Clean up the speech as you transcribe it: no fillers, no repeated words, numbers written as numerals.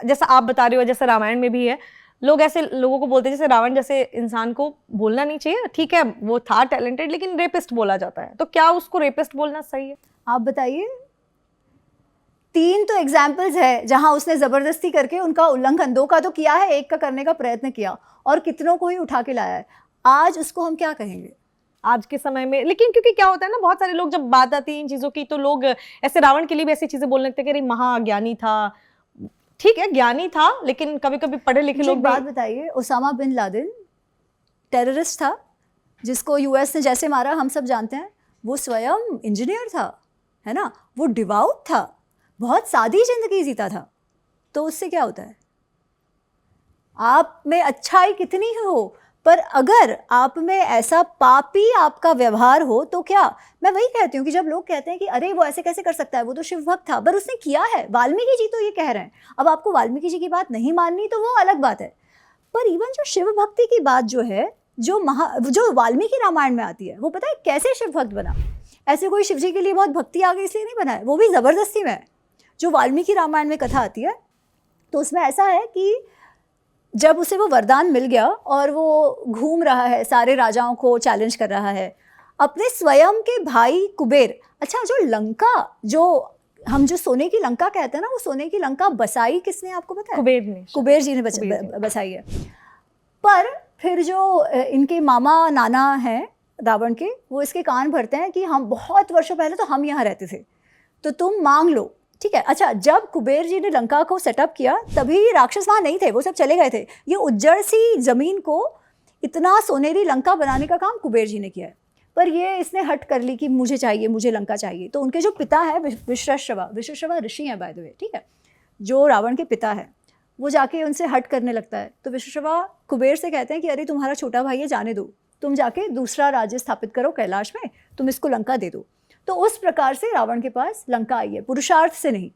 जैसा आप बता रहे हो, जैसे रामायण में भी है, लोग ऐसे लोगों को बोलते हैं जैसे रावण जैसे इंसान को बोलना नहीं चाहिए, ठीक है वो था टैलेंटेड लेकिन रेपिस्ट बोला जाता है, तो क्या उसको रेपिस्ट बोलना सही है? आप बताइए। 3 तो एग्जाम्पल्स है जहां उसने जबरदस्ती करके उनका उल्लंघन, 2 का तो किया है, 1 का करने का प्रयत्न किया और कितनों को ही उठा के लाया है। आज उसको हम क्या कहेंगे आज के समय में? लेकिन क्योंकि क्या होता है ना, बहुत सारे लोग जब बात आती है इन चीजों की तो लोग ऐसे रावण के लिए भी ऐसी चीजें बोलने लगते हैं कि महाज्ञानी था। ठीक है ज्ञानी था, लेकिन कभी कभी पढ़े लिखे लोग बात बताइए, ओसामा बिन लादेन टेररिस्ट था जिसको यूएस ने जैसे मारा हम सब जानते हैं। वो स्वयं इंजीनियर था, है ना, वो डिवाउट था, बहुत सादी जिंदगी जीता था। तो उससे क्या होता है? आप में अच्छाई कितनी ही हो, पर अगर आप में ऐसा पापी आपका व्यवहार हो तो क्या? मैं वही कहती हूँ कि जब लोग कहते हैं कि अरे वो ऐसे कैसे कर सकता है, वो तो शिव भक्त था, पर उसने किया है। वाल्मीकि जी तो ये कह रहे हैं। अब आपको वाल्मीकि जी की बात नहीं माननी तो वो अलग बात है, पर इवन जो शिव भक्ति की बात जो है, जो वाल्मीकि रामायण में आती है, वो पता है कैसे शिव भक्त बना? ऐसे कोई शिव जी के लिए बहुत भक्ति आ गई इसलिए नहीं बना है, वो भी ज़बरदस्ती में। जो वाल्मीकि रामायण में कथा आती है तो उसमें ऐसा है कि जब उसे वो वरदान मिल गया और वो घूम रहा है, सारे राजाओं को चैलेंज कर रहा है, अपने स्वयं के भाई कुबेर, अच्छा जो लंका, जो हम जो सोने की लंका कहते हैं ना, वो सोने की लंका बसाई किसने आपको पता है? कुबेर जी ने बसाई है। पर फिर जो इनके मामा नाना हैं रावण के, वो इसके कान भरते हैं कि हम बहुत वर्षों पहले तो हम यहाँ रहते थे, तो तुम मांग लो, ठीक है। अच्छा, जब कुबेर जी ने लंका को सेटअप किया तभी राक्षस वहाँ नहीं थे, वो सब चले गए थे। ये उज्जड़ सी जमीन को इतना सोनेरी लंका बनाने का काम कुबेर जी ने किया है, पर ये इसने हट कर ली कि मुझे चाहिए, मुझे लंका चाहिए। तो उनके जो पिता है विश्रवा ऋषि हैं बाय द वे, ठीक है, जो रावण के पिता है, वो जाके उनसे हट करने लगता है। तो विश्रवा कुबेर से कहते हैं कि अरे तुम्हारा छोटा भाई है, जाने दो, तुम जाके दूसरा राज्य स्थापित करो कैलाश में, तुम इसको लंका दे दो। तो उस प्रकार से रावण के पास लंका आई है, पुरुषार्थ से नहीं।